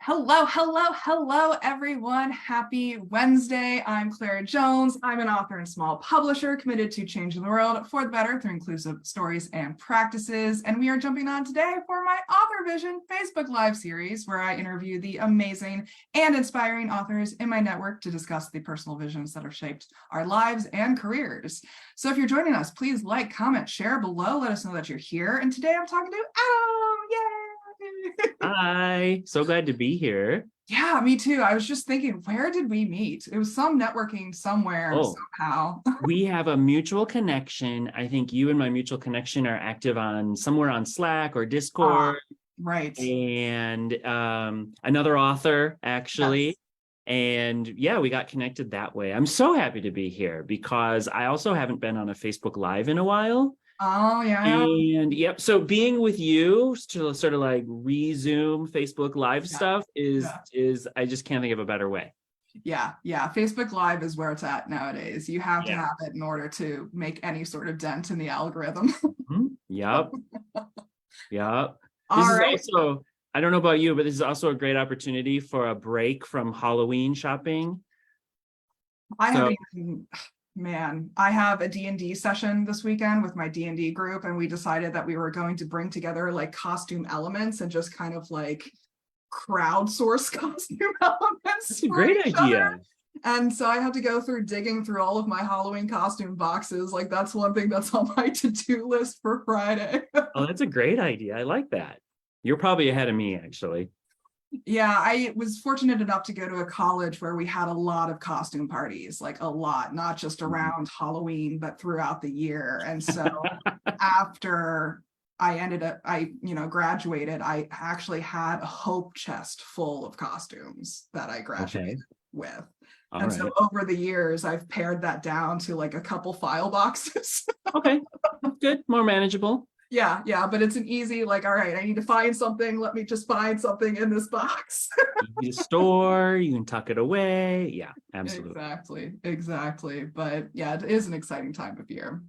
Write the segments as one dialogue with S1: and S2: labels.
S1: Hello, everyone. Happy Wednesday. I'm Clairjoyance. I'm an author and small publisher committed to changing the world for the better through inclusive stories and practices. And we are jumping on today for my Authorvision Facebook Live series, where I interview the amazing and inspiring authors in my network to discuss the personal visions that have shaped our lives and careers. So if you're joining us, please like, comment, share below. Let us know that you're here. And today I'm talking to Adam. Yay!
S2: Hi, so glad to be here.
S1: Yeah, me too. I was just thinking, where did we meet? It was some networking somewhere, somehow.
S2: We have a mutual connection. I think you and my mutual connection are active on somewhere on Slack or Discord.
S1: Right.
S2: And another author, actually.
S1: Yes.
S2: And yeah, we got connected that way. I'm so happy to be here because I also haven't been on a Facebook Live in a while.
S1: Oh, yeah.
S2: And yep, so being with you to sort of like resume Facebook Live stuff is I just can't think of a better way.
S1: Yeah. Facebook Live is where it's at nowadays. You have to have it in order to make any sort of dent in the algorithm.
S2: Yep.
S1: All
S2: right. Also, I don't know about you, but this is also a great opportunity for a break from Halloween shopping.
S1: I have a D&D session this weekend with my D&D group, and we decided that we were going to bring together like costume elements and just kind of like crowdsource costume elements.
S2: That's a great idea.
S1: And so I had to go through digging through all of my Halloween costume boxes. Like that's one thing that's on my to-do list for Friday.
S2: Oh, that's a great idea. I like that. You're probably ahead of me, actually.
S1: Yeah, I was fortunate enough to go to a college where we had a lot of costume parties, like a lot, not just around Halloween, but throughout the year. And so after I graduated, I actually had a hope chest full of costumes that I graduated with. So over the years, I've pared that down to like a couple file boxes.
S2: Okay, good, more manageable.
S1: Yeah, but it's an easy, like, all right, I need to find something. Let me just find something in this box.
S2: You store, you can tuck it away. Yeah, absolutely.
S1: Exactly. But yeah, it is an exciting time of year.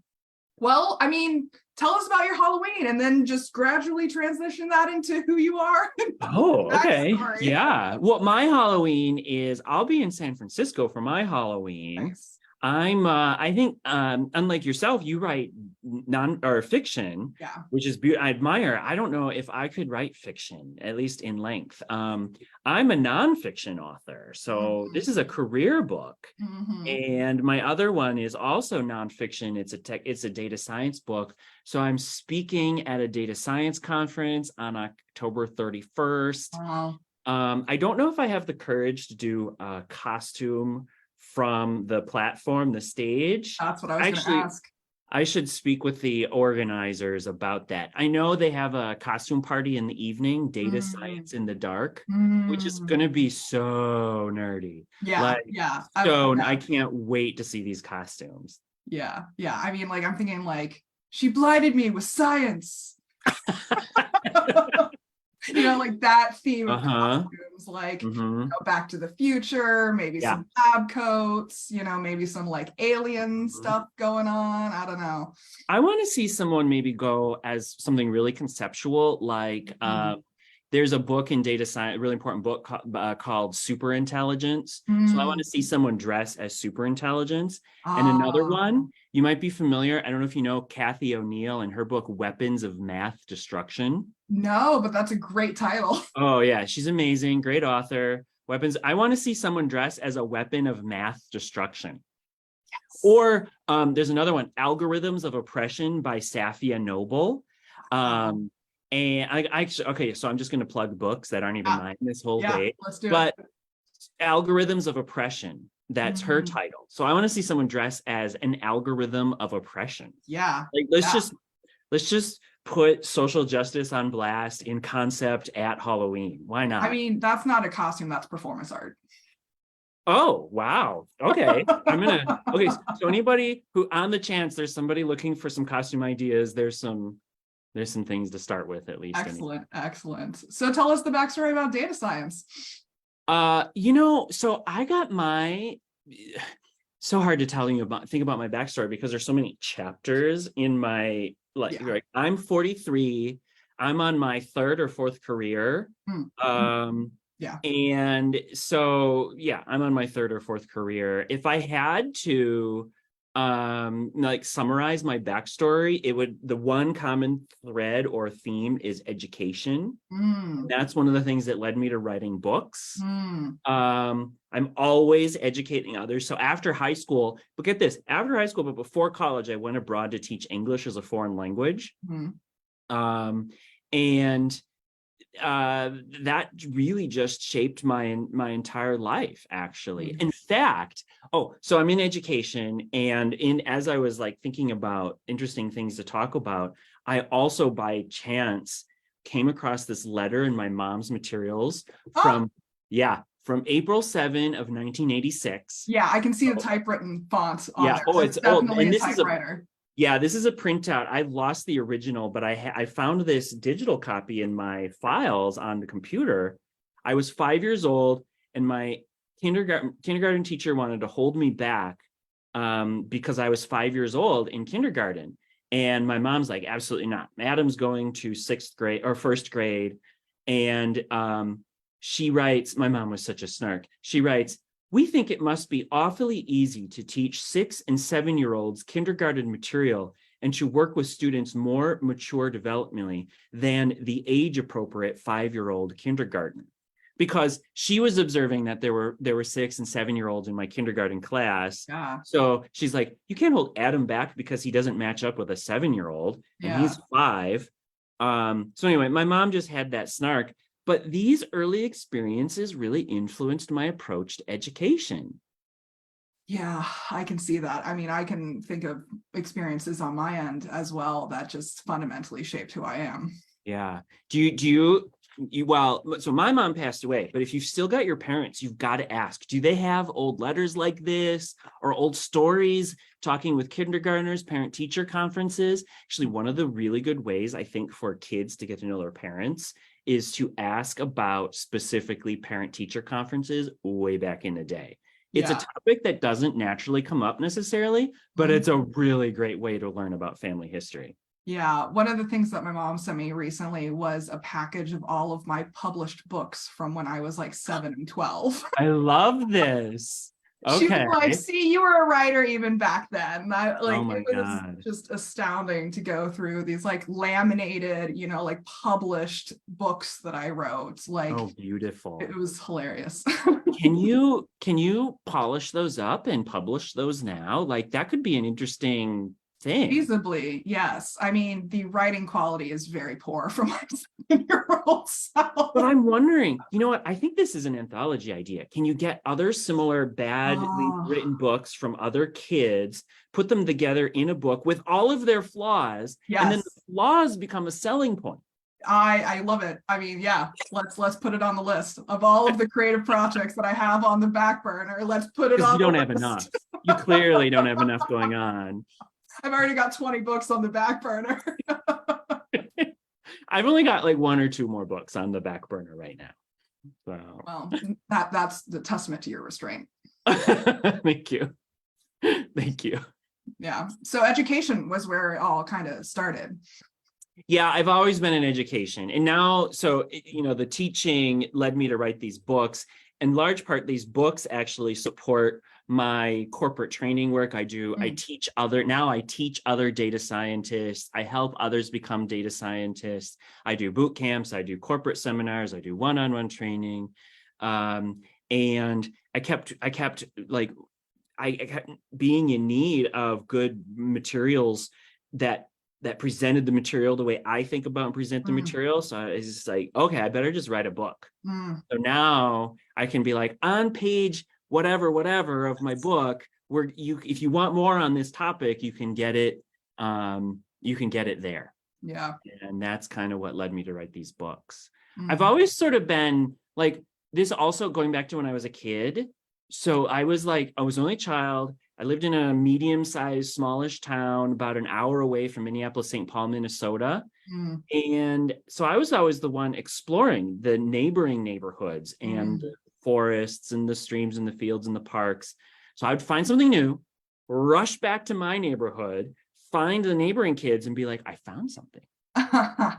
S1: Well, I mean, tell us about your Halloween and then just gradually transition that into who you are.
S2: Oh, okay. Yeah. Well, my Halloween is I'll be in San Francisco for my Halloween.
S1: Nice.
S2: I think, unlike yourself, you write fiction, which is beautiful. I admire. I don't know if I could write fiction, at least in length. I'm a nonfiction author, so this is a career book, and my other one is also nonfiction. It's a data science book. So I'm speaking at a data science conference on October 31st.
S1: Wow.
S2: I don't know if I have the courage to do a costume from the platform, the stage.
S1: That's what I was going to ask.
S2: I should speak with the organizers about that. I know they have a costume party in the evening, data science in the dark, which is going to be so nerdy. I can't wait to see these costumes.
S1: Yeah. I mean, like, I'm thinking like, she blinded me with science. Like that theme of costumes, like Back to the Future, maybe some lab coats, maybe some like alien stuff going on. I don't know.
S2: I want to see someone maybe go as something really conceptual, like there's a book in data science, a really important book called Superintelligence. So I want to see someone dress as superintelligence. And another one, you might be familiar. I don't know if you know Kathy O'Neill and her book, Weapons of Math Destruction.
S1: No, but that's a great title.
S2: Oh, yeah. She's amazing. Great author. Weapons. I want to see someone dress as a weapon of math destruction. Yes. Or there's another one, Algorithms of Oppression by Safia Noble. And so I'm just going to plug books that aren't even mine this whole day.
S1: Let's do it.
S2: Algorithms of Oppression, that's her title. So I want to see someone dress as an algorithm of oppression.
S1: Yeah.
S2: Like let's just put social justice on blast in concept at Halloween. Why not?
S1: I mean, that's not a costume, that's performance art.
S2: Oh, wow. Okay. So anybody who, on the chance there's somebody looking for some costume ideas, there's some things to start with, at least.
S1: Excellent. So tell us the backstory about data science.
S2: So I got so hard to think about my backstory because there's so many chapters in my life. I'm 43. I'm on my third or fourth career.
S1: Yeah.
S2: And so, yeah, I'm on my third or fourth career. If I had to like summarize my backstory, the one common thread or theme is education. That's one of the things that led me to writing books. I'm always educating others. So after high school, but get this, after high school, but before college, I went abroad to teach English as a foreign language. And that really just shaped my entire life, actually. In fact, so I'm in education, and as I was like thinking about interesting things to talk about, I also by chance came across this letter in my mom's materials from April 7 of 1986.
S1: Yeah, I can see the typewritten font on there.
S2: Oh,
S1: That's
S2: it's old.
S1: definitely
S2: And
S1: a
S2: this is
S1: typewriter.
S2: Yeah, this is a printout. I lost the original, but I found this digital copy in my files on the computer. I was 5 years old, and my kindergarten teacher wanted to hold me back because I was 5 years old in kindergarten. And my mom's like, absolutely not. Madam's going to sixth grade or first grade. And she writes, my mom was such a snark. She writes, "We think it must be awfully easy to teach 6 and 7-year-olds kindergarten material and to work with students more mature developmentally than the age-appropriate 5-year-old kindergarten." Because she was observing that there were 6 and 7-year-olds in my kindergarten class. So she's like, you can't hold Adam back because he doesn't match up with a 7-year-old, and he's 5. So anyway, my mom just had that snark. But these early experiences really influenced my approach to education.
S1: Yeah, I can see that. I mean, I can think of experiences on my end as well that just fundamentally shaped who I am.
S2: Yeah. So my mom passed away, but if you've still got your parents, you've got to ask, do they have old letters like this or old stories talking with kindergartners, parent-teacher conferences? Actually, one of the really good ways I think for kids to get to know their parents is to ask about specifically parent-teacher conferences way back in the day. It's a topic that doesn't naturally come up necessarily, but it's a really great way to learn about family history.
S1: Yeah, one of the things that my mom sent me recently was a package of all of my published books from when I was like 7 and 12.
S2: I love this.
S1: She was like, see, you were a writer even back then.
S2: Oh my
S1: it was
S2: God.
S1: just astounding to go through these like laminated, like published books that I wrote. Like,
S2: oh, beautiful.
S1: It was hilarious.
S2: Can you polish those up and publish those now? Like that could be an interesting thing.
S1: Feasibly, yes. I mean, the writing quality is very poor for my 7-year-old self.
S2: But I'm wondering, you know what? I think this is an anthology idea. Can you get other similar badly written books from other kids, put them together in a book with all of their flaws, and then the flaws become a selling point?
S1: I love it. I mean, yeah, let's put it on the list of all of the creative projects that I have on the back burner. Let's put it on.
S2: You don't have enough. You clearly don't have enough going on.
S1: I've already got 20 books on the back burner.
S2: I've only got like 1 or 2 more books on the back burner right now. So.
S1: Well, that's the testament to your restraint.
S2: Thank you. Thank you.
S1: Yeah. So education was where it all kind of started.
S2: Yeah, I've always been in education. And now, so, the teaching led me to write these books. In large part, these books actually support my corporate training work. I teach other data scientists. I help others become data scientists. I do boot camps. I do corporate seminars. I do one-on-one training. And I kept being in need of good materials that presented the material the way I think about and present the material. So it's just like, okay, I better just write a book. So now I can be like, on page whatever of my book, where if you want more on this topic, you can get it there.
S1: Yeah.
S2: And that's kind of what led me to write these books. I've always sort of been like this, also going back to when I was a kid. So I was only a child. I lived in a medium-sized, smallish town about an hour away from Minneapolis, St. Paul, Minnesota. And so I was always the one exploring the neighboring neighborhoods and the forests and the streams and the fields and the parks. So I would find something new, rush back to my neighborhood, find the neighboring kids and be like, I found something.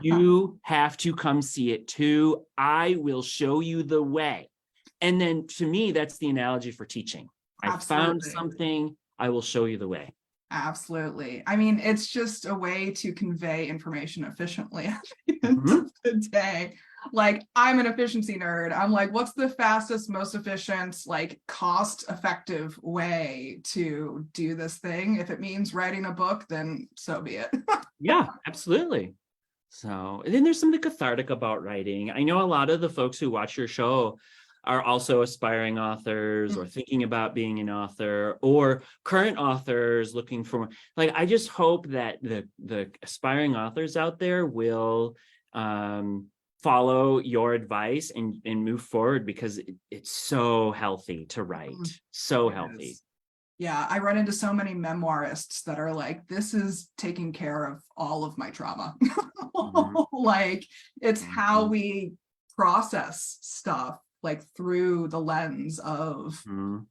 S2: You have to come see it too. I will show you the way. And then to me, that's the analogy for teaching. I found
S1: Absolutely.
S2: something, I will show you the way.
S1: Absolutely. I mean, it's just a way to convey information efficiently at the end
S2: Mhm.
S1: of the day. Like, I'm an efficiency nerd. I'm like, what's the fastest, most efficient, like cost effective way to do this thing? If it means writing a book, then so be it.
S2: Yeah, absolutely. So, and then there's something cathartic about writing. I know a lot of the folks who watch your show are also aspiring authors or thinking about being an author, or current authors looking for, like, I just hope that the aspiring authors out there will follow your advice and move forward, because it's so healthy to write, so
S1: It
S2: healthy.
S1: is. Yeah, I run into so many memoirists that are like, this is taking care of all of my trauma.
S2: Mhm.
S1: Like, it's how
S2: Mhm.
S1: we process stuff, like through the lens of
S2: Mhm.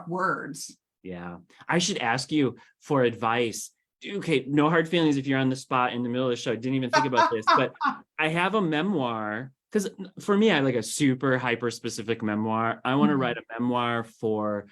S1: words.
S2: Yeah, I should ask you for advice. Okay, no hard feelings if you're on the spot in the middle of the show. I didn't even think about this, but I have a memoir, because for me, I like a super hyper specific memoir. I want to write a memoir for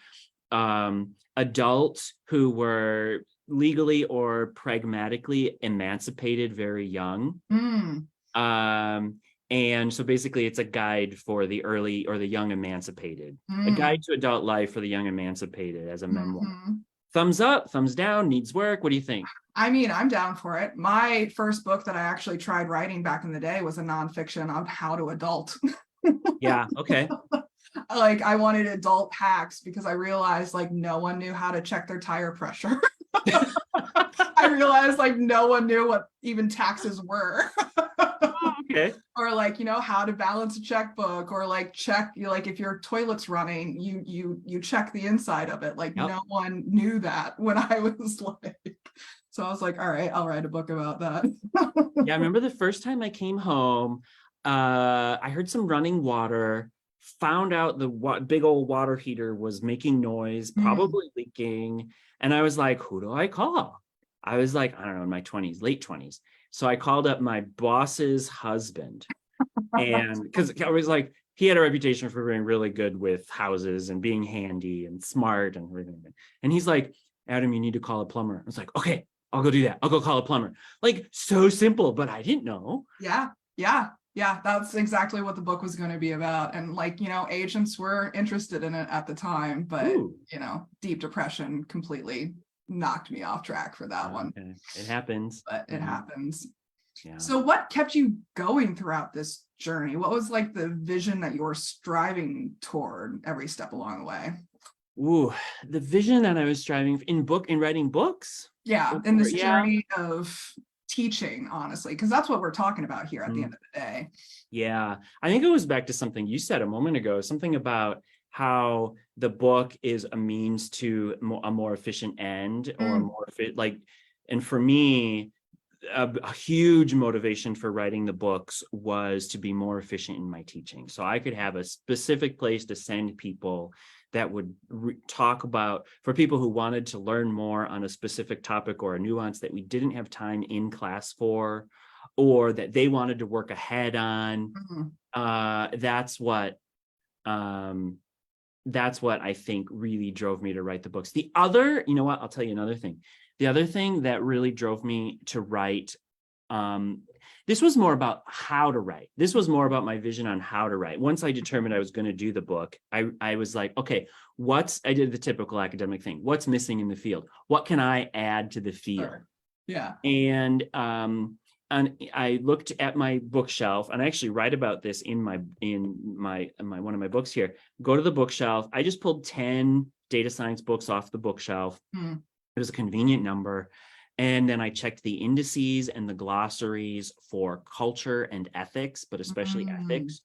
S2: adults who were legally or pragmatically emancipated very young.
S1: Mm,
S2: Um, and so basically it's a guide for the early or the young emancipated, a guide
S1: mm,
S2: to adult life for the young emancipated as a memoir.
S1: mhm.
S2: Thumbs up, thumbs down, needs work. What do you think?
S1: I mean, I'm down for it. My first book that I actually tried writing back in the day was a nonfiction on how to adult.
S2: Yeah, okay.
S1: Like, I wanted adult hacks because I realized like no one knew how to check their tire pressure. I realized like no one knew what even taxes were.
S2: Okay.
S1: Or like, how to balance a checkbook, or like check, like if your toilet's running, you check the inside of it. Like,
S2: Yep.
S1: no one knew that when I was like, so I was like, all right, I'll write a book about that.
S2: Yeah, I remember the first time I came home, I heard some running water, found out the big old water heater was making noise, probably leaking. And I was like, who do I call? I was like, I don't know, in my 20s, late 20s. So I called up my boss's husband. And because I was like, he had a reputation for being really good with houses and being handy and smart and everything. And he's like, Adam, you need to call a plumber. I was like, okay, I'll go do that. I'll go call a plumber. Like, so simple, but I didn't know.
S1: Yeah, yeah, yeah. That's exactly what the book was going to be about. And like, agents were interested in it at the time, but
S2: Ooh.
S1: deep depression completely knocked me off track for that one.
S2: Okay. It happens.
S1: But it happens.
S2: Yeah.
S1: So what kept you going throughout this journey? What was like the vision that you were striving toward every step along the way?
S2: Ooh, the vision that I was striving in writing books.
S1: Yeah, in this
S2: Yeah.
S1: journey of teaching, honestly, because that's what we're talking about here at the end of the day.
S2: Yeah. I think it goes back to something you said a moment ago, something about how the book is a means to a more efficient end, or more fit, like, and for me, a huge motivation for writing the books was to be more efficient in my teaching. So I could have a specific place to send people that would talk about, for people who wanted to learn more on a specific topic or a nuance that we didn't have time in class for, or that they wanted to work ahead on. That's what I think really drove me to write the books. The other, you know what, I'll tell you another thing. The other thing that really drove me to write, this was more about how to write. This was more about my vision on how to write. Once I determined I was going to do the book, I was like, okay, I did the typical academic thing. What's missing in the field? What can I add to the field?
S1: Sure. Yeah.
S2: And I looked at my bookshelf, and I actually write about this in my one of my books here. Go to the bookshelf. I just pulled 10 data science books off the bookshelf. It was a convenient number. And then I checked the indices and the glossaries for culture and ethics, but especially ethics.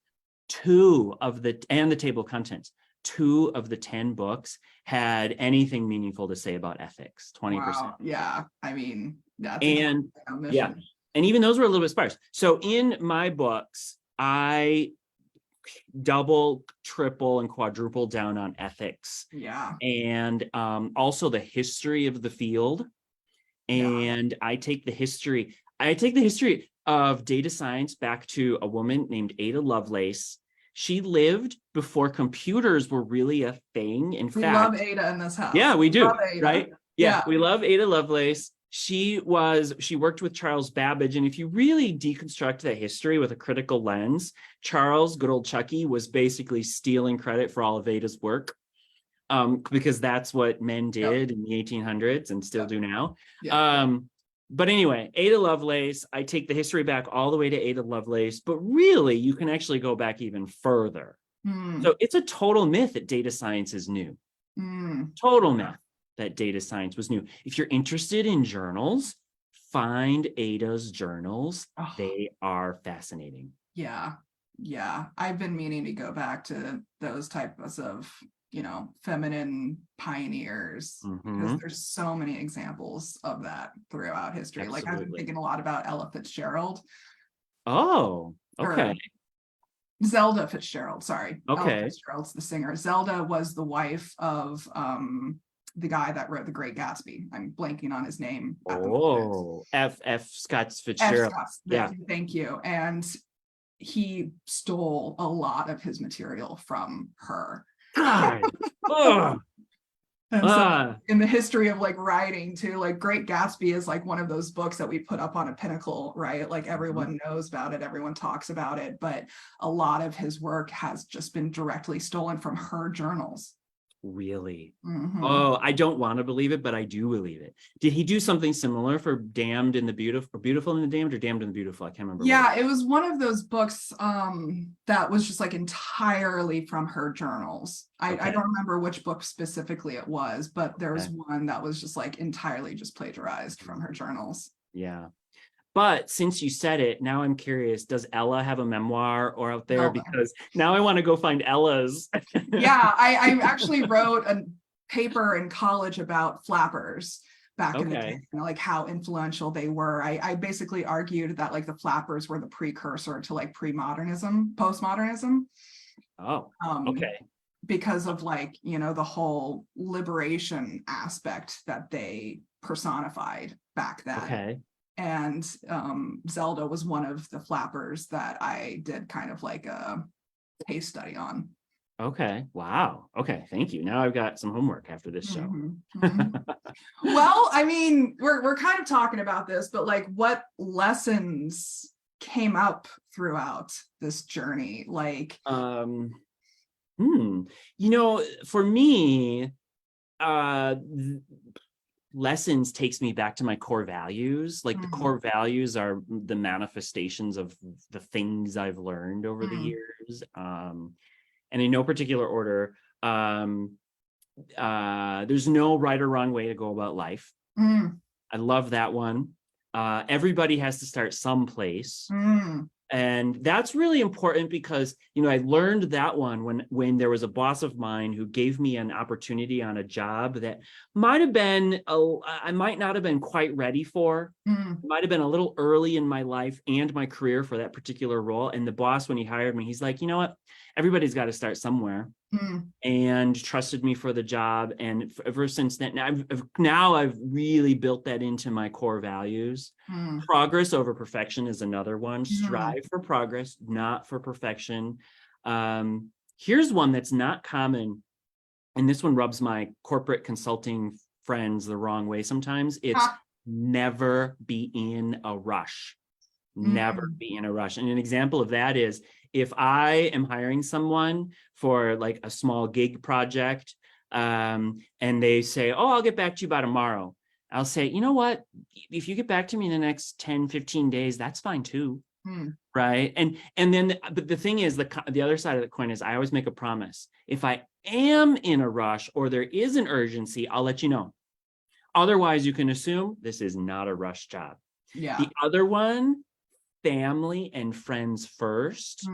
S2: And the table of contents. 2 of the 10 books had anything meaningful to say about ethics, 20%.
S1: Wow. Yeah. I mean, that's
S2: And
S1: a mission.
S2: yeah, and even those were a little bit sparse. So in my books, I double, triple, and quadruple down on ethics.
S1: Yeah.
S2: And also the history of the field. And I take the history. I take the history of data science back to a woman named Ada Lovelace. She lived before computers were really a thing. In
S1: We
S2: fact,
S1: love Ada in this house.
S2: yeah, we do,
S1: Love Ada.
S2: right? Yeah, we love Ada Lovelace. She worked with Charles Babbage. And if you really deconstruct that history with a critical lens, Charles, good old Chucky, was basically stealing credit for all of Ada's work. Because that's what men did in the 1800s and still do now. But anyway, Ada Lovelace, I take the history back all the way to Ada Lovelace, but really you can actually go back even further. So it's a total myth that data science is new. Total myth that data science was new. If you're interested in journals, find Ada's journals. Oh. They are fascinating.
S1: Yeah. I've been meaning to go back to those types of, feminine pioneers, because there's so many examples of that throughout history. Absolutely. Like I've been thinking a lot about Ella Fitzgerald.
S2: Oh, okay.
S1: Zelda Fitzgerald, sorry.
S2: Okay.
S1: Ella Fitzgerald's the singer. Zelda was the wife of the guy that wrote The Great Gatsby. I'm blanking on his name.
S2: F. Scott Fitzgerald.
S1: Yeah. Thank you. And he stole a lot of his material from her.
S2: God.
S1: And so in the history of like writing too, like Great Gatsby is like one of those books that we put up on a pinnacle, right? Like everyone knows about it, everyone talks about it, but a lot of his work has just been directly stolen from her journals.
S2: Really? Oh, I don't want to believe it, but I do believe it. Did he do something similar for Damned and the Beautiful, or Beautiful and the Damned, or Damned and the Beautiful? I can't remember.
S1: Yeah, it was one of those books that was just like entirely from her journals. I don't remember which book specifically it was, but there was one that was just like entirely just plagiarized from her journals.
S2: Yeah. But since you said it, now I'm curious, does Ella have a memoir or out there? Because now I want to go find Ella's.
S1: Yeah, I actually wrote a paper in college about flappers back in the day, like how influential they were. I basically argued that like the flappers were the precursor to like pre-modernism, postmodernism.
S2: Oh, okay.
S1: Because of like, the whole liberation aspect that they personified back then.
S2: Okay.
S1: And Zelda was one of the flappers that I did kind of like a case study on.
S2: Okay. Wow. Okay. Thank you. Now I've got some homework after this show.
S1: Well, I mean, we're kind of talking about this, but like what lessons came up throughout this journey? Like,
S2: for me, lessons takes me back to my core values. Like the core values are the manifestations of the things I've learned over the years. And in no particular order, there's no right or wrong way to go about life. I love that one. Everybody has to start someplace. And that's really important because, I learned that one when there was a boss of mine who gave me an opportunity on a job that might have been, I might not have been quite ready for. Might have been a little early in my life and my career for that particular role. And the boss, when he hired me, he's like, you know what? Everybody's got to start somewhere. And trusted me for the job. And ever since then, now I've really built that into my core values. Progress over perfection is another one. Strive for progress, not for perfection. Here's one that's not common. And this one rubs my corporate consulting friends the wrong way sometimes. It's never be in a rush. Never be in a rush. And an example of that is if I am hiring someone for like a small gig project, and they say, oh, I'll get back to you by tomorrow. I'll say, you know what? If you get back to me in the next 10, 15 days, that's fine too. Right. And then, but the thing is, the other side of the coin is I always make a promise. If I am in a rush or there is an urgency, I'll let you know. Otherwise, you can assume this is not a rush job.
S1: Yeah.
S2: The other one, family and friends first.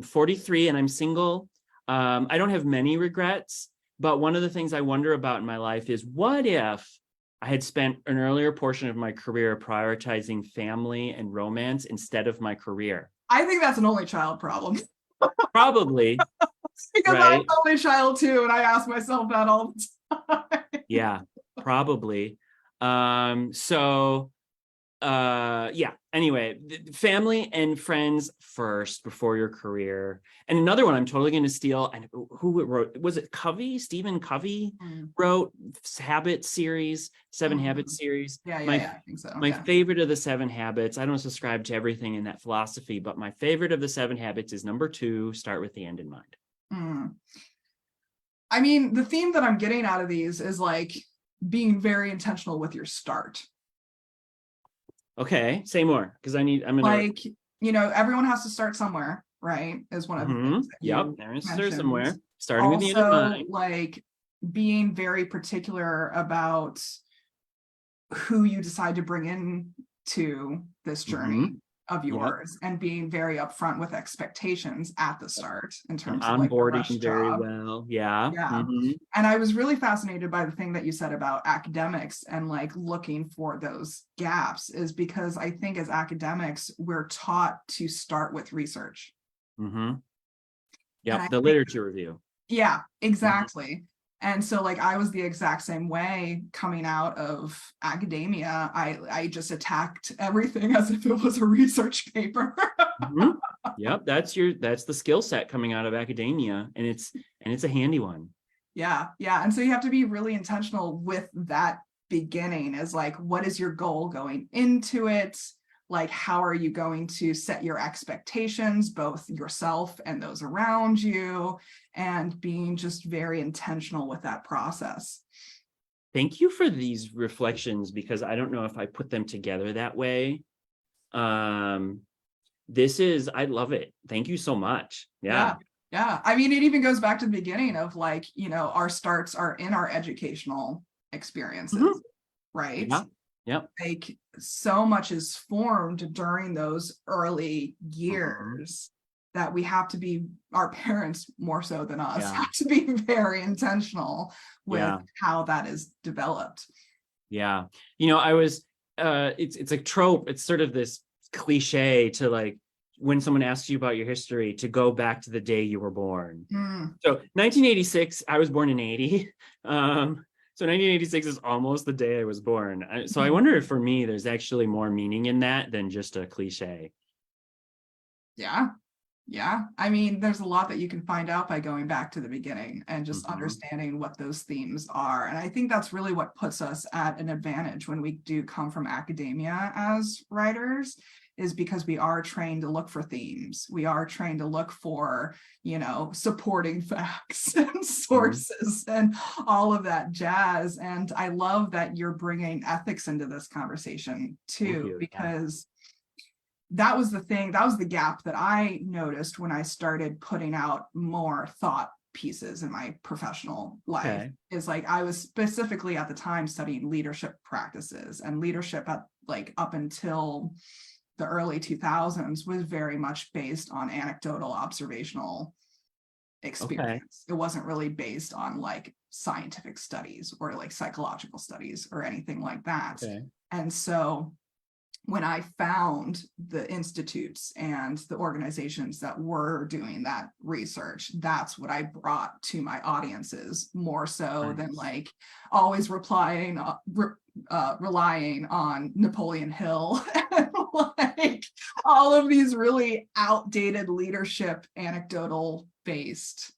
S2: 43 and I'm single. I don't have many regrets, but one of the things I wonder about in my life is what if I had spent an earlier portion of my career prioritizing family and romance instead of my career?
S1: I think that's an only child problem.
S2: Probably.
S1: Because I'm an only child too, and I ask myself that all the time.
S2: Yeah, probably. So Anyway, family and friends first before your career. And another one I'm totally going to steal, and who wrote, was it Covey? Stephen Covey wrote Habits series, 7 Habits series.
S1: I think so.
S2: My favorite of the 7 habits, I don't subscribe to everything in that philosophy, but my favorite of the 7 habits is number 2, start with the end in mind.
S1: I mean, the theme that I'm getting out of these is like being very intentional with your start.
S2: Okay, say more, because I'm gonna
S1: like, everyone has to start somewhere, right? Is one of the things that
S2: there is start somewhere. Starting with the end in mind.
S1: Like being very particular about who you decide to bring in to this journey of yours, and being very upfront with expectations at the start in terms of like
S2: onboarding very well.
S1: And I was really fascinated by the thing that you said about academics and like looking for those gaps, is because I think as academics we're taught to start with research.
S2: The literature review.
S1: Yeah, exactly. And so like I was the exact same way coming out of academia. I just attacked everything as if it was a research paper.
S2: That's the skill set coming out of academia, and it's a handy one.
S1: Yeah. And so you have to be really intentional with that beginning, as like, what is your goal going into it? Like, how are you going to set your expectations, both yourself and those around you, and being just very intentional with that process.
S2: Thank you for these reflections, because I don't know if I put them together that way. I love it. Thank you so much. Yeah.
S1: I mean, it even goes back to the beginning of like, our starts are in our educational experiences, right? Like so much is formed during those early years that we have to be, our parents more so than us, have to be very intentional with how that is developed.
S2: I was it's a trope. It's sort of this cliche to like, when someone asks you about your history, to go back to the day you were born. So 1986, I was born in 80. So 1986 is almost the day I was born. So I wonder if for me, there's actually more meaning in that than just a cliche.
S1: Yeah. I mean, there's a lot that you can find out by going back to the beginning and just understanding what those themes are. And I think that's really what puts us at an advantage when we do come from academia as writers, is because we are trained to look for themes. We are trained to look for, supporting facts and sources and all of that jazz. And I love that you're bringing ethics into this conversation too, because that was the thing, that was the gap that I noticed when I started putting out more thought pieces in my professional life. Is like, I was specifically at the time studying leadership practices, and leadership at like up until the early 2000s was very much based on anecdotal observational experience. It wasn't really based on like scientific studies or like psychological studies or anything like that. And so when I found the institutes and the organizations that were doing that research, that's what I brought to my audiences, more so than like always relying on Napoleon Hill and like all of these really outdated leadership anecdotal based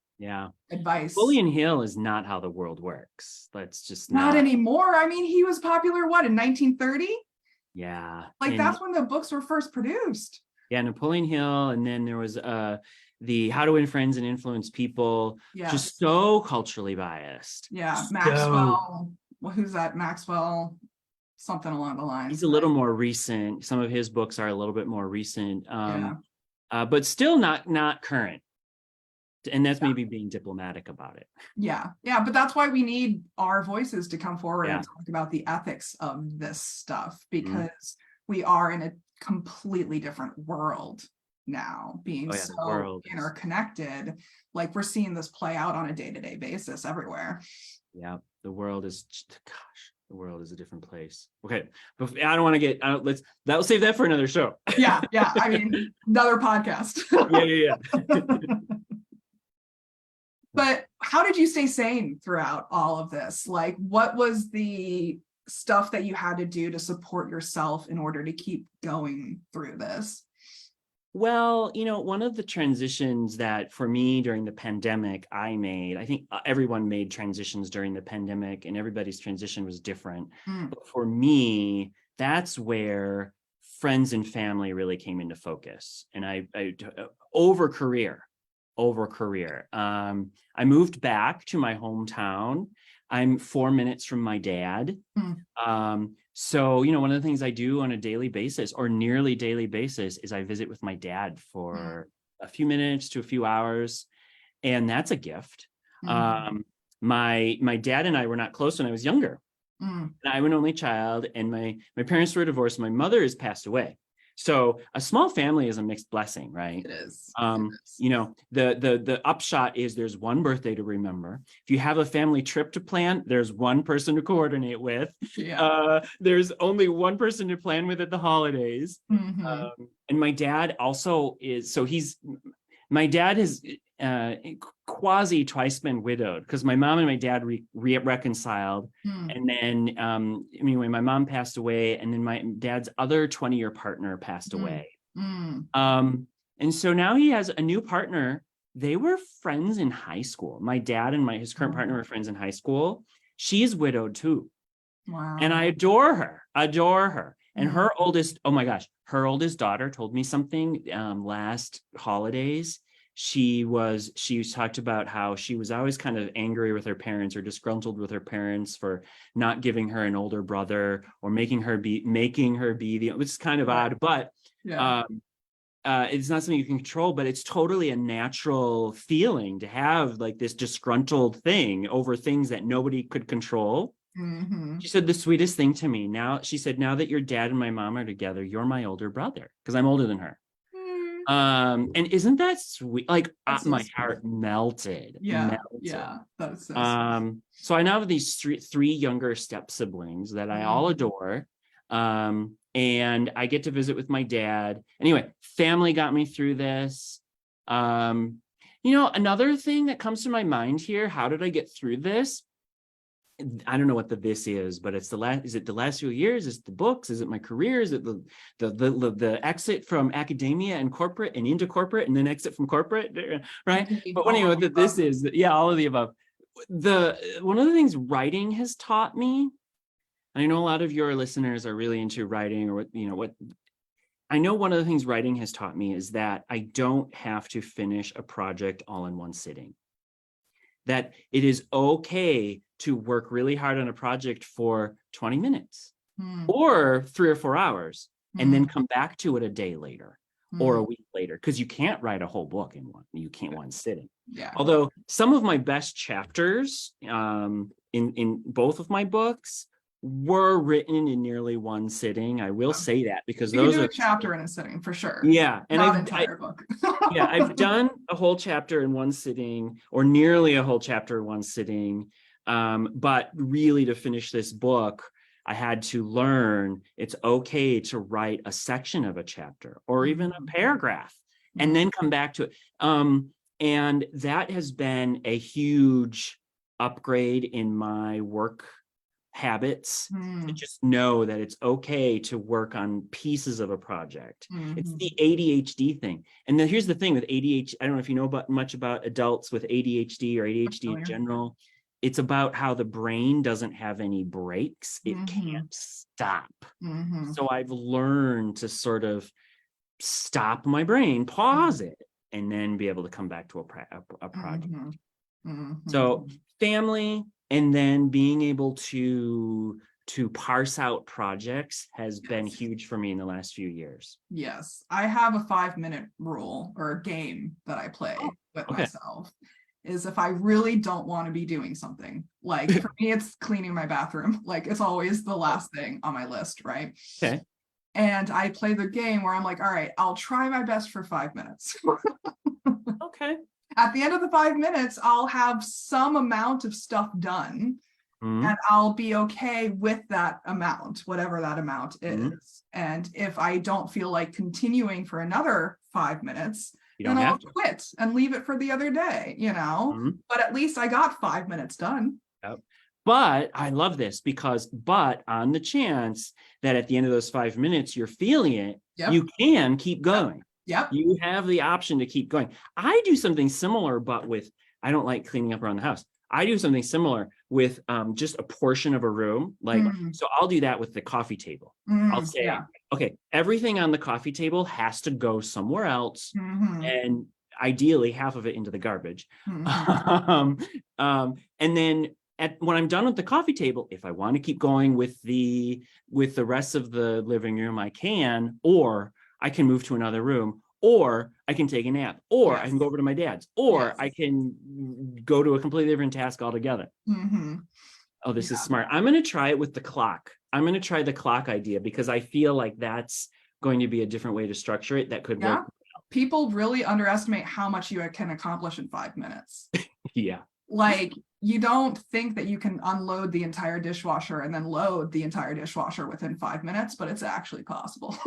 S1: advice.
S2: Napoleon Hill is not how the world works. That's just
S1: not anymore. I mean, he was popular in 1930?
S2: Like
S1: that's when the books were first produced.
S2: Napoleon Hill, and then there was the How to Win Friends and Influence People. Just so culturally biased.
S1: Maxwell. Well, who's that? Maxwell, something along the lines.
S2: He's a little more recent. Some of his books are a little bit more recent, but still not current. And that's maybe being diplomatic about it.
S1: But that's why we need our voices to come forward and talk about the ethics of this stuff, because we are in a completely different world now, being interconnected. Like, we're seeing this play out on a day-to-day basis everywhere.
S2: The world is a different place. Okay, but I don't want to get that'll save that for another show.
S1: I mean, another podcast. But how did you stay sane throughout all of this? Like, what was the stuff that you had to do to support yourself in order to keep going through this?
S2: Well, one of the transitions that for me during the pandemic I made, I think everyone made transitions during the pandemic and everybody's transition was different. But for me, that's where friends and family really came into focus. And I over career. I moved back to my hometown. I'm 4 minutes from my dad. So, one of the things I do on a daily basis or nearly daily basis is I visit with my dad for a few minutes to a few hours. And that's a gift. My dad and I were not close when I was younger. And I'm an only child and my parents were divorced. My mother has passed away. So a small family is a mixed blessing, right?
S1: It is.
S2: The upshot is there's one birthday to remember. If you have a family trip to plan, there's one person to coordinate with. There's only one person to plan with at the holidays. And my dad also is, my dad has quasi twice been widowed because my mom and my dad reconciled. And then, anyway, my mom passed away and then my dad's other 20-year partner passed away. And so now he has a new partner. They were friends in high school. My dad and his current partner were friends in high school. She's widowed too.
S1: Wow.
S2: And I adore her. And her oldest daughter told me something last holidays. She talked about how she was always kind of angry with her parents or disgruntled with her parents for not giving her an older brother or making her be which is kind of odd, but it's not something you can control, but it's totally a natural feeling to have like this disgruntled thing over things that nobody could control. She said the sweetest thing to me. Now that your dad and my mom are together, you're my older brother because I'm older than her. And isn't that sweet? Like my heart melted.
S1: That's so sweet.
S2: So I now have these three younger step siblings that I all adore. And I get to visit with my dad. Anyway, family got me through this. Another thing that comes to my mind here, how did I get through this? I don't know what this is, but is it the last few years? Is it the books? Is it my career? Is it the exit from academia and corporate and into corporate and then exit from corporate, right? But anyway, this is, all of the above. One of the things writing has taught me, I know a lot of your listeners are really into writing or I know one of the things writing has taught me is that I don't have to finish a project all in one sitting. That it is okay to work really hard on a project for 20 minutes or 3 or 4 hours and then come back to it a day later or a week later, because you can't write a whole book in one sitting. Although some of my best chapters in both of my books were written in nearly one sitting. I will say that because
S1: you
S2: those
S1: can do
S2: are
S1: a chapter in a sitting for sure.
S2: And
S1: not an entire book.
S2: I've done a whole chapter in one sitting or nearly a whole chapter in one sitting. But really to finish this book, I had to learn it's okay to write a section of a chapter or even a paragraph and then come back to it. And that has been a huge upgrade in my work habits to just know that it's okay to work on pieces of a project. It's the ADHD thing. And then here's the thing with ADHD. I don't know if you know much about adults with ADHD or ADHD in general. It's about how the brain doesn't have any breaks. It can't stop. So I've learned to sort of stop my brain, pause it, and then be able to come back to a project. So family, and then being able to parse out projects has been huge for me in the last few years.
S1: Yes, I have a 5-minute rule or a game that I play with myself. Is if I really don't want to be doing something, like for me, it's cleaning my bathroom. Like it's always the last thing on my list, right?
S2: Okay.
S1: And I play the game where I'm like, all right, I'll try my best for 5 minutes.
S2: Okay.
S1: At the end of the 5 minutes, I'll have some amount of stuff done and I'll be okay with that amount, whatever that amount is. And if I don't feel like continuing for another 5 minutes, then I'll quit and leave it for the other day, But at least I got 5 minutes done.
S2: But I love this but on the chance that at the end of those 5 minutes, you're feeling it, you can keep going.
S1: Yep.
S2: You have the option to keep going. I do something similar, but I don't like cleaning up around the house. I do something similar with just a portion of a room. So I'll do that with the coffee table. I'll say, okay, everything on the coffee table has to go somewhere else. And ideally half of it into the garbage. And then when I'm done with the coffee table, if I want to keep going with the rest of the living room, I can, or I can move to another room, or I can take a nap, or I can go over to my dad's, or I can go to a completely different task altogether. Oh, this is smart. I'm going to try it with the clock. I'm going to try the clock idea because I feel like that's going to be a different way to structure it that could work.
S1: People really underestimate how much you can accomplish in 5 minutes.
S2: Yeah.
S1: Like, you don't think that you can unload the entire dishwasher and then load the entire dishwasher within 5 minutes, but it's actually possible.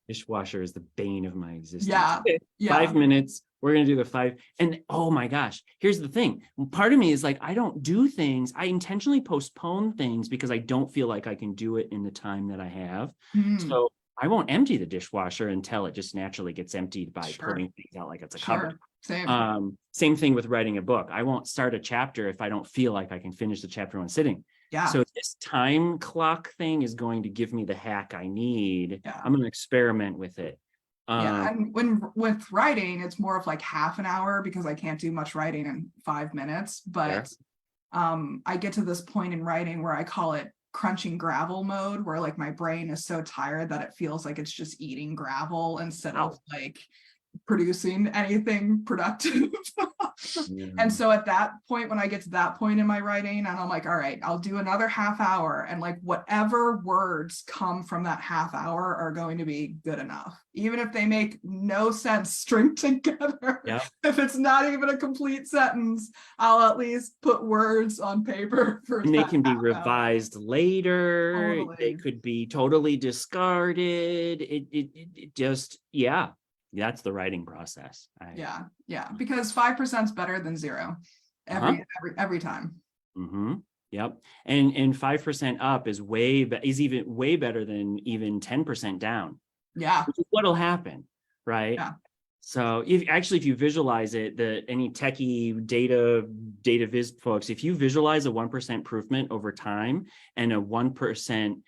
S2: Dishwasher is the bane of my existence.
S1: Yeah.
S2: 5 minutes. We're going to do the 5. And oh my gosh, here's the thing. Part of me is like, I don't do things. I intentionally postpone things because I don't feel like I can do it in the time that I have. So I won't empty the dishwasher until it just naturally gets emptied by pulling things out like it's a cupboard. Same thing with writing a book. I won't start a chapter if I don't feel like I can finish the chapter in one sitting. So this time clock thing is going to give me the hack I need. I'm going to experiment with it.
S1: And with writing, it's more of like half an hour because I can't do much writing in 5 minutes. But I get to this point in writing where I call it crunching gravel mode, where like my brain is so tired that it feels like it's just eating gravel instead of like producing anything productive. And so at that point, when I get to that point in my writing, and I'm like, all right, I'll do another half hour, and like whatever words come from that half hour are going to be good enough, even if they make no sense stringed together. If it's not even a complete sentence, I'll at least put words on paper
S2: and they can be revised later. They could be totally discarded. It just that's the writing process.
S1: Because 5% is better than 0 every time.
S2: Yep. And 5% up is even way better than even 10% down. Which is what'll happen, right? So if you visualize it, any techie data viz folks, if you visualize a 1% improvement over time and a 1%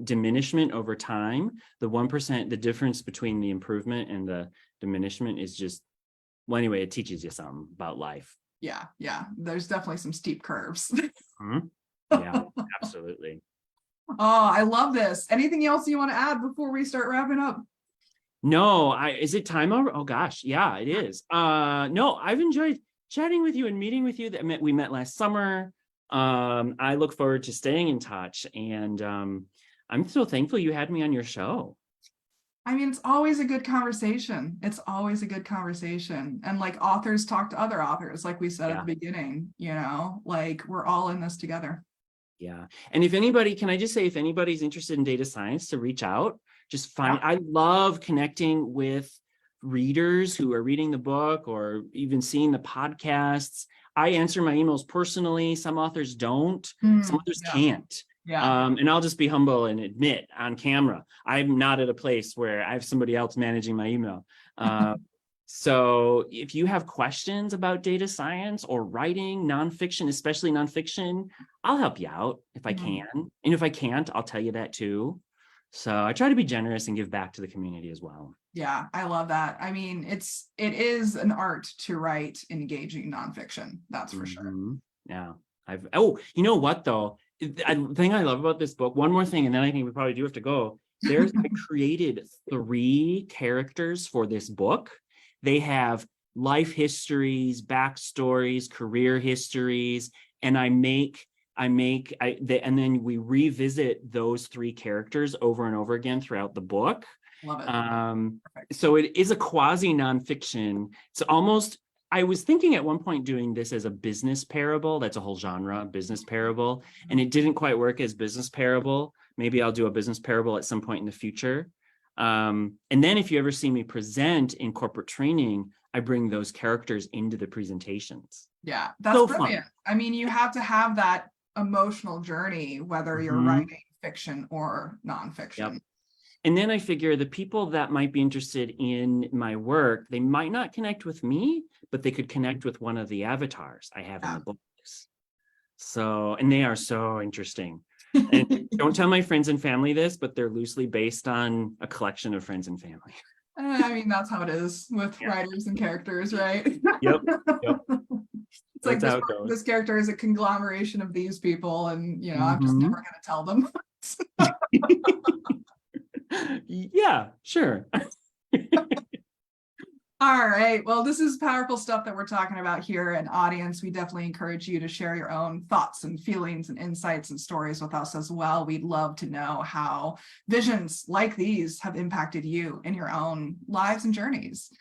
S2: diminishment over time, the 1%, the difference between the improvement and the diminishment is just, well, anyway, it teaches you something about life. There's definitely some steep curves. Absolutely.
S1: Oh, I love this. Anything else you want to add before we start wrapping up?
S2: No, is it time over? Oh gosh, yeah, it is. No, I've enjoyed chatting with you and meeting with you. We met last summer. I look forward to staying in touch, and I'm so thankful you had me on your show.
S1: I mean, it's always a good conversation. And like, authors talk to other authors, like we said at the beginning, like we're all in this together.
S2: And if anybody's interested in data science, to reach out, just find, I love connecting with readers who are reading the book or even seeing the podcasts. I answer my emails personally. Some authors don't, some authors can't. And I'll just be humble and admit on camera, I'm not at a place where I have somebody else managing my email. So if you have questions about data science or writing nonfiction, especially nonfiction, I'll help you out if I can. And if I can't, I'll tell you that too. So I try to be generous and give back to the community as well.
S1: Yeah, I love that. I mean, it is an art to write engaging nonfiction. That's for sure.
S2: Yeah. You know what though? The thing I love about this book, one more thing, and then I think we probably do have to go. I created 3 characters for this book. They have life histories, backstories, career histories, and and then we revisit those 3 characters over and over again throughout the book.
S1: Love it.
S2: So it is a quasi nonfiction. It's almost, I was thinking at one point doing this as a business parable. That's a whole genre, business parable. And it didn't quite work as business parable. Maybe I'll do a business parable at some point in the future. And then if you ever see me present in corporate training, I bring those characters into the presentations.
S1: Yeah, that's
S2: So
S1: brilliant.
S2: fun.
S1: I mean, you have to have that emotional journey, whether you're
S2: Mhm.
S1: writing fiction or nonfiction.
S2: Yep. And then I figure the people that might be interested in my work, they might not connect with me, but they could connect with one of the avatars I have in the books. So, and they are so interesting. And don't tell my friends and family this, but they're loosely based on a collection of friends and family.
S1: I mean, that's how it is with writers and characters, right?
S2: Yep. Yep.
S1: It's like
S2: That's how it goes.
S1: this character is a conglomeration of these people, and you know, I'm just never going to tell them.
S2: Yeah, sure.
S1: All right. Well, this is powerful stuff that we're talking about here. And audience, we definitely encourage you to share your own thoughts and feelings and insights and stories with us as well. We'd love to know how visions like these have impacted you in your own lives and journeys.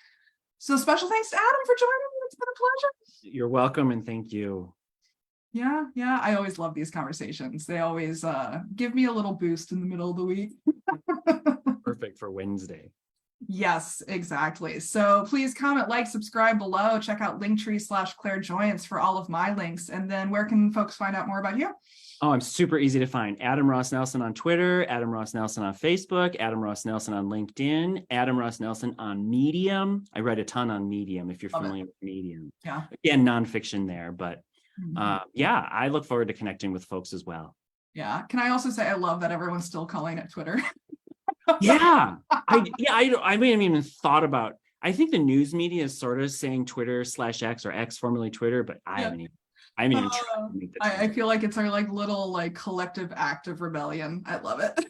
S1: So special thanks to Adam for joining me. It's been a pleasure.
S2: You're welcome, and thank you.
S1: Yeah. I always love these conversations. They always give me a little boost in the middle of the week.
S2: Perfect for Wednesday.
S1: Yes, exactly. So please comment, like, subscribe below. Check out linktr.ee/clairjoyance for all of my links. And then where can folks find out more about you?
S2: Oh, I'm super easy to find. Adam Ross Nelson on Twitter, Adam Ross Nelson on Facebook, Adam Ross Nelson on LinkedIn, Adam Ross Nelson on Medium. I write a ton on Medium if you're familiar with Medium.
S1: Yeah.
S2: Again, nonfiction there, but yeah, I look forward to connecting with folks as well.
S1: Yeah. Can I also say I love that everyone's still calling it Twitter?
S2: Yeah. I haven't even thought about, I think the news media is sort of saying Twitter/X or X formerly Twitter, but I haven't even tried to make the
S1: I feel like it's our little collective act of rebellion. I love it.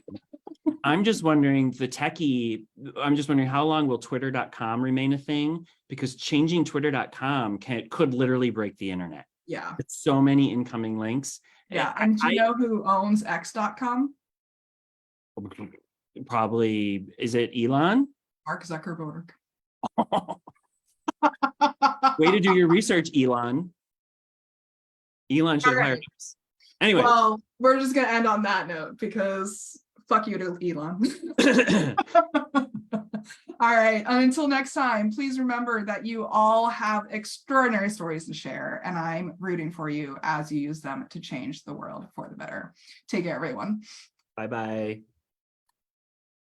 S2: I'm just wondering how long will twitter.com remain a thing? Because changing twitter.com could literally break the internet.
S1: Yeah.
S2: It's so many incoming links.
S1: Yeah. And do you know who owns x.com?
S2: Probably, is it Elon?
S1: Mark Zuckerberg.
S2: Way to do your research, Elon. Elon should hire us. Anyway.
S1: Well, we're just going to end on that note because fuck you to Elon. All right. And until next time, please remember that you all have extraordinary stories to share, and I'm rooting for you as you use them to change the world for the better. Take care, everyone.
S2: Bye-bye.